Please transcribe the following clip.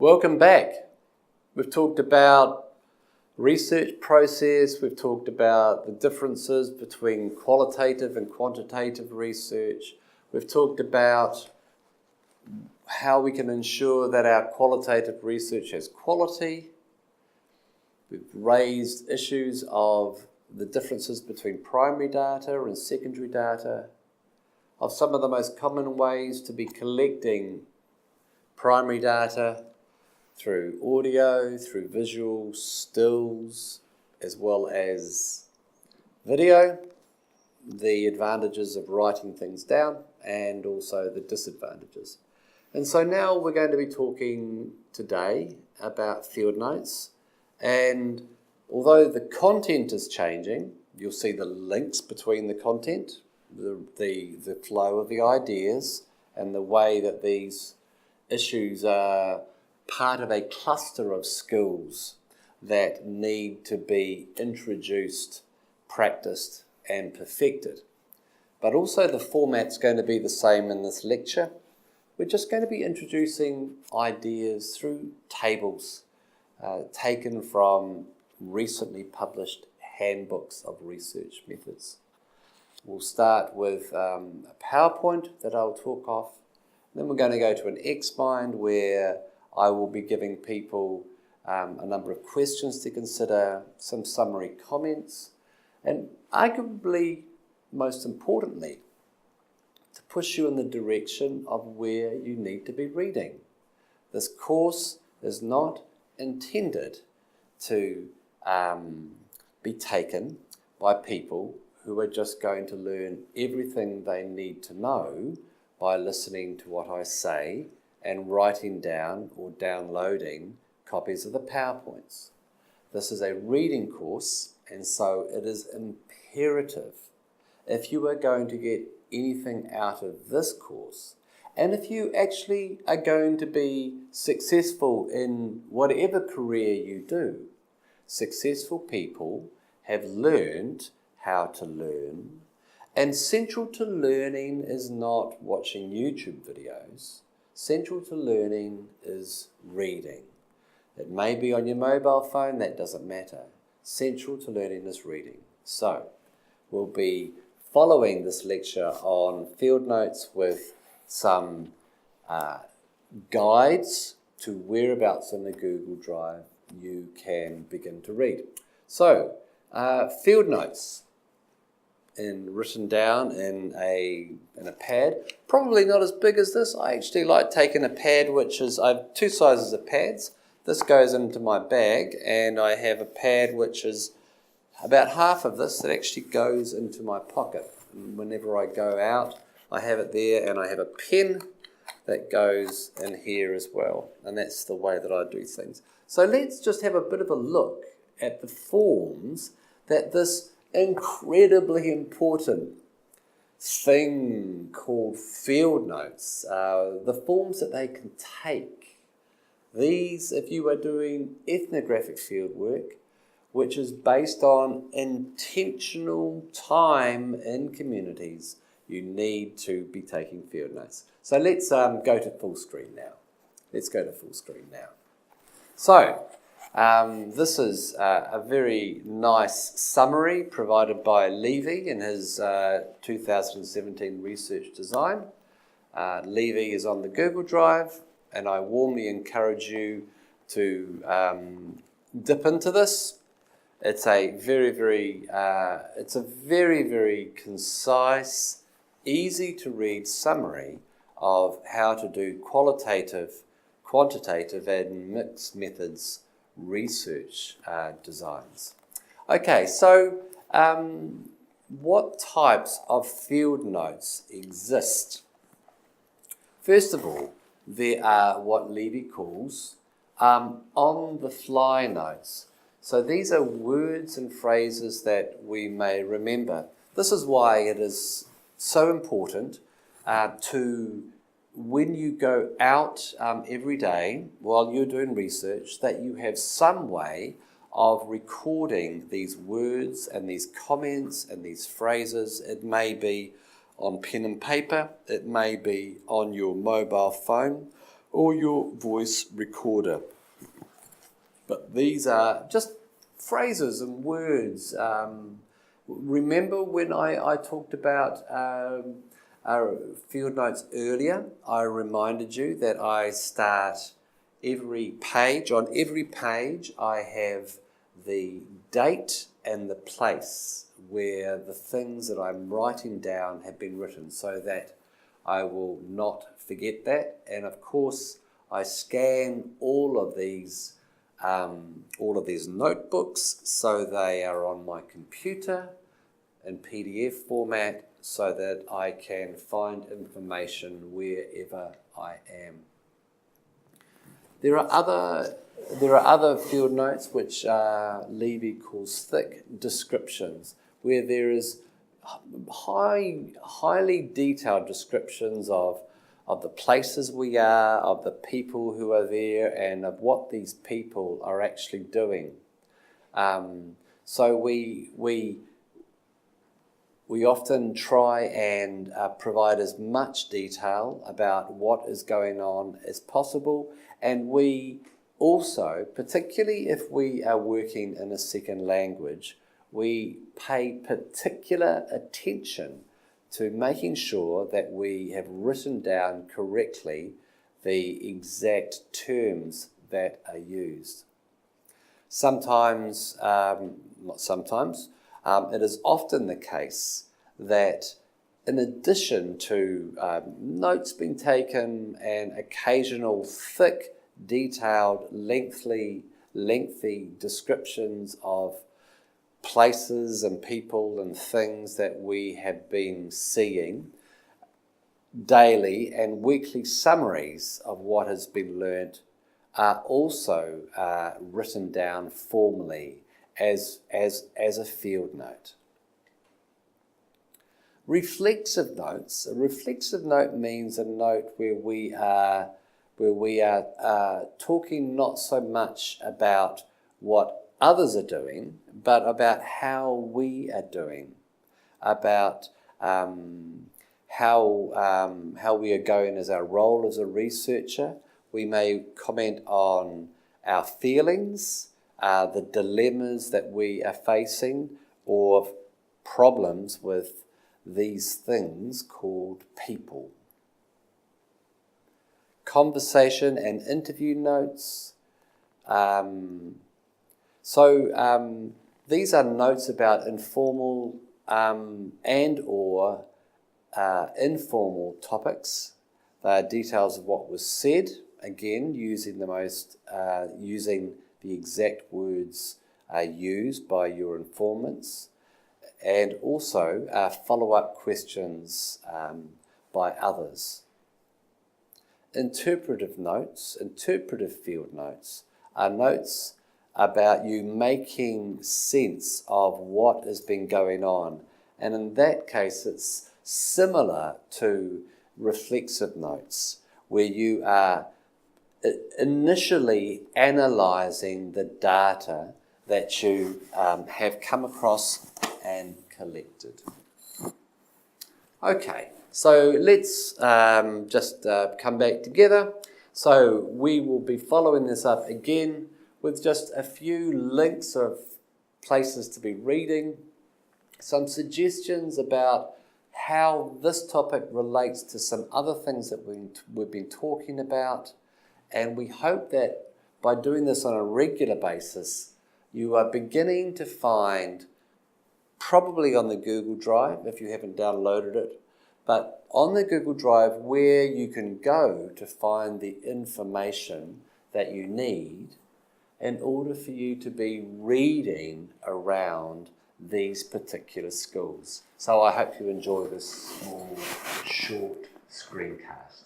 Welcome back. We've talked about research process, we've talked about the differences between qualitative and quantitative research. We've talked about how we can ensure that our qualitative research has quality. We've raised issues of the differences between primary data and secondary data, of some of the most common ways to be collecting primary data through audio, through visual, stills, as well as video, the advantages of writing things down and also the disadvantages. And so now we're going to be talking today about Fieldnotes, and although the content is changing, you'll see the links between the content, the flow of the ideas, and the way that these issues are part of a cluster of skills that need to be introduced, practiced, and perfected. But also the format's going to be the same in this lecture. We're just going to be introducing ideas through tables taken from recently published handbooks of research methods. We'll start with a PowerPoint that I'll talk off. Then we're going to go to an Xmind where I will be giving people a number of questions to consider, some summary comments, and arguably, most importantly, to push you in the direction of where you need to be reading. This course is not intended to be taken by people who are just going to learn everything they need to know by listening to what I say and writing down or downloading copies of the PowerPoints. This is a reading course, and so it is imperative, if you are going to get anything out of this course, and if you actually are going to be successful in whatever career you do, successful people have learned how to learn, and central to learning is not watching YouTube videos. Central to learning is reading. It may be on your mobile phone, that doesn't matter. Central to learning is reading. So, we'll be following this lecture on Fieldnotes with some guides to whereabouts in the Google Drive you can begin to read. So, Fieldnotes, written down in a pad, probably not as big as this. I actually like taking a pad I have two sizes of pads. This goes into my bag, and I have a pad which is about half of this that actually goes into my pocket. And whenever I go out, I have it there, and I have a pen that goes in here as well. And that's the way that I do things. So let's just have a bit of a look at the forms that this incredibly important thing called Fieldnotes, the forms that they can take. These, if you are doing ethnographic fieldwork, which is based on intentional time in communities, you need to be taking Fieldnotes. So let's go to full screen now. So, this is a very nice summary provided by Levy in his 2017 research design. Levy is on the Google Drive, and I warmly encourage you to dip into this. It's a very, very concise, easy to read summary of how to do qualitative, quantitative, and mixed methods research designs. Okay, so what types of field notes exist? First of all, there are what Levy calls on-the-fly notes. So these are words and phrases that we may remember. This is why it is so important to, when you go out every day while you're doing research, that you have some way of recording these words and these comments and these phrases. It may be on pen and paper, it may be on your mobile phone, or your voice recorder. But these are just phrases and words. Remember when I talked about our field notes earlier? I reminded you that I start every page. On every page I have the date and the place where the things that I'm writing down have been written, so that I will not forget that. And of course I scan all of these notebooks so they are on my computer in PDF format, so that I can find information wherever I am. There are other field notes which Levy calls thick descriptions, where there is highly detailed descriptions of the places we are, of the people who are there, and of what these people are actually doing. So we often try and provide as much detail about what is going on as possible, and we also, particularly if we are working in a second language, we pay particular attention to making sure that we have written down correctly the exact terms that are used. Sometimes, not sometimes, it is often the case that in addition to notes being taken and occasional thick, detailed, lengthy descriptions of places and people and things that we have been seeing, daily and weekly summaries of what has been learnt are also written down formally as a field note. Reflexive notes. A reflexive note means a note where we are talking not so much about what others are doing, but about how we are doing, about how we are going as our role as a researcher. We may comment on our feelings, the dilemmas that we are facing, or problems with these things called people. Conversation and interview notes. These are notes about informal and or informal topics. They are details of what was said, again using the exact words used by your informants, and also follow-up questions by others. Interpretive notes, interpretive field notes, are notes about you making sense of what has been going on. And in that case, it's similar to reflexive notes, where you are initially analysing the data that you have come across and collected. Okay, so let's just come back together. So we will be following this up again with just a few links of places to be reading, some suggestions about how this topic relates to some other things that we've been talking about, and we hope that by doing this on a regular basis, you are beginning to find, probably on the Google Drive if you haven't downloaded it, but on the Google Drive where you can go to find the information that you need in order for you to be reading around these particular schools. So I hope you enjoy this small, short screencast.